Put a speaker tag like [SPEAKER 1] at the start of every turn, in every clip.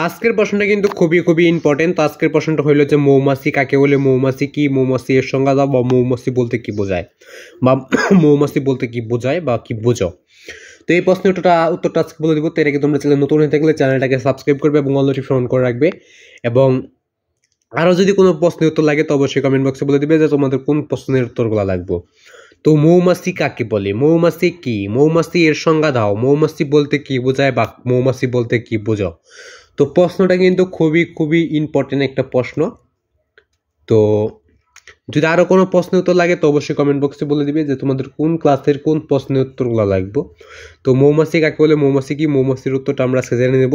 [SPEAKER 1] আজকের প্রশ্নটা কিন্তু খুবই ইম্পর্টেন্ট। তো আজকের প্রশ্নটা হইল যে মৌমাছি কাকে বলে, মৌমাছি কি, মৌমাছি এর সংজ্ঞা দাও, বা মৌমাছি বলতে কি বোঝায়, বা মৌমাছি বলতে কি বোঝায় বা কি বোঝো। তো এই প্রশ্নের উত্তরটা আজকে বলে দিব। তো এর আগে তোমরা চ্যানেল নতুন হয়ে থাকলে চ্যানেলটাকে সাবস্ক্রাইব করবে এবং অল নোটিফিকেশন অন করে রাখবে। এবং আরও যদি কোনো প্রশ্নের উত্তর লাগে তো অবশ্যই কমেন্ট বক্সে বলে দিবে যে তোমাদের কোন প্রশ্নের উত্তরগুলো লাগবে। তো মৌমাছি কাকে বলে, মৌমাছি কি, মৌমাছি এর সংজ্ঞা দাও, মৌমাছি বলতে কি বোঝায় বা মৌমাছি বলতে কি বোঝো। তো প্রশ্নটা কিন্তু খুবই ইম্পর্টেন্ট একটা প্রশ্ন। তো যদি আরও কোনো প্রশ্নের উত্তর লাগে তো অবশ্যই কমেন্ট বক্সে বলে দিবে যে তোমাদের কোন ক্লাসের কোন প্রশ্নের উত্তরগুলো লাগবে। তো মৌমাছি কাকে বলে, মৌমাছি কি, মৌমাছির উত্তরটা আমরা আজকে জেনে নেব।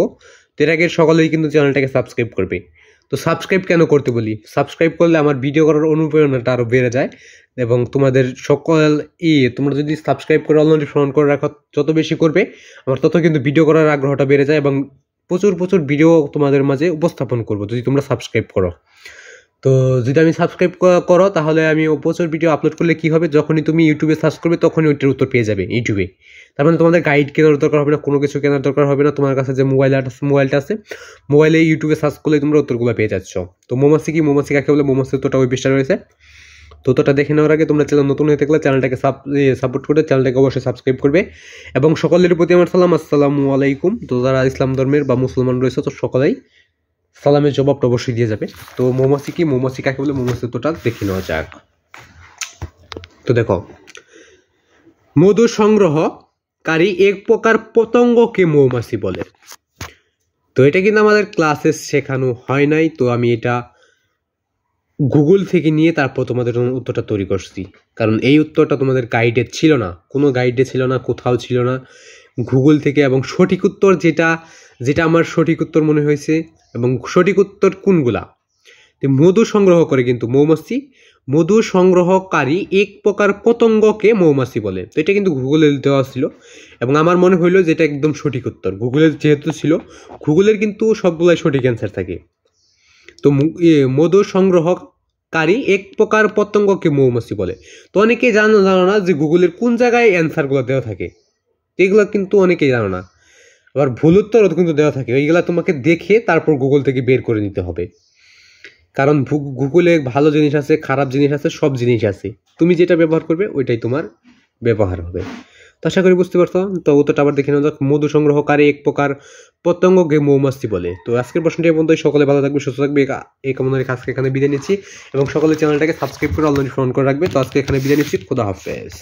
[SPEAKER 1] তো এর আগে সকলেই কিন্তু চ্যানেলটাকে সাবস্ক্রাইব করবে। তো সাবস্ক্রাইব কেন করতে বলি, সাবস্ক্রাইব করলে আমার ভিডিও করার অনুপ্রেরণাটা আরও বেড়ে যায় এবং তোমাদের সকল তোমরা যদি সাবস্ক্রাইব করে অল নোটিফিকেশন অন করে রাখো, যত বেশি করবে আমার তত কিন্তু ভিডিও করার আগ্রহটা বেড়ে যায় এবং প্রচুর ভিডিও তোমাদের মাঝে উপস্থাপন করবো যদি তোমরা সাবস্ক্রাইব করো। তো যদি আমি সাবস্ক্রাইব করো তাহলে আমি প্রচুর ভিডিও আপলোড করলে কি হবে, যখনই তুমি ইউটিউবে সার্চ করবে তখনই ওইটার উত্তর পেয়ে যাবে ইউটিউবে। তার মানে তোমাদের গাইড কেনার দরকার হবে না, কোনো কিছু কেনার দরকার হবে না। তোমার কাছে যে মোবাইলটা আছে, মোবাইলে ইউটিউবে সার্চ করলে তোমরা উত্তরগুলো পেয়ে যাচ্ছ। তো মৌমাছি কি, মৌমাছি কাকে বলে, মৌমাছি উত্তরটা ওই পৃষ্ঠা রয়েছে। তো ওটা দেখে নেওয়ার আগে তোমরা চ্যানেল নতুন হয়ে থাকলে চ্যানেলটাকে সাপোর্ট করে চ্যানেলটাকে অবশ্যই সাবস্ক্রাইব করবে। এবং সকলের প্রতি আমার সালাম, আসসালামু আলাইকুম। তো যারা ইসলাম ধর্মের বা মুসলমান রয়েছে তো সকলেই সালামের জবাবটা অবশ্যই দিয়ে যাবে। তো মৌমাছি কি, মৌমাছি কাকে বলে, মৌমাছি উত্তরটা দেখে নেওয়া যাক। তো দেখো, মধু সংগ্রহকারী এক প্রকার পতঙ্গকে মৌমাছি বলে। তো এটা কিন্তু আমাদের ক্লাসে শেখানো হয় নাই, তো আমি এটা গুগল থেকে নিয়ে তারপর তোমাদের উত্তরটা তৈরি করছি। কারণ এই উত্তরটা তোমাদের গাইডে ছিল না, কোনো গাইডে ছিল না, কোথাও ছিল না, গুগল থেকে। এবং সঠিক উত্তর যেটা আমার সঠিক উত্তর মনে হয়েছে, এবং সঠিক উত্তর কোনগুলা, মধু সংগ্রহ করে কিন্তু মৌমাছি, মধু সংগ্রহকারী এক প্রকার পতঙ্গকে মৌমাছি বলে। তো এটা কিন্তু গুগলে দেওয়া ছিল এবং আমার মনে হইলো যে এটা একদম সঠিক উত্তর। গুগলের যেহেতু ছিল, গুগলের কিন্তু সবগুলাই সঠিক অ্যান্সার থাকে। তো মধু সংগ্রহকারী এক প্রকার পতঙ্গকে মৌমাছি বলে। তো অনেকেই জানো না যে গুগলের কোন জায়গায় অ্যান্সারগুলো দেওয়া থাকে, এগুলো কিন্তু অনেকেই জানো না। আবার ভুল উত্তরও কিন্তু দেওয়া থাকে, ওইগুলো তোমাকে দেখে তারপর গুগল থেকে বের করে নিতে হবে। কারণ গুগলে ভালো জিনিস আছে, খারাপ জিনিস আছে, সব জিনিস আছে। তুমি যেটা ব্যবহার করবে ওইটাই তোমার ব্যবহার হবে। তো আশা করি বুঝতে পারছো। তো উত্তরটা আবার দেখে নেওয়া যাক। মধু সংগ্রহকারী এক প্রকার পতঙ্গকে মৌমাছি বলে। তো আজকের প্রশ্নটি পর্যন্ত। সকলে ভালো থাকবে, সুস্থ থাকবে, এই কামনা রেখে আজকে এখানে বিদায় নিচ্ছি। এবং সকলে চ্যানেলটাকে সাবস্ক্রাইব করে অল নোটিফিকেশন অন করে রাখবে। তো আজকে এখানে বিদায় নিচ্ছি। খোদা হাফেজ।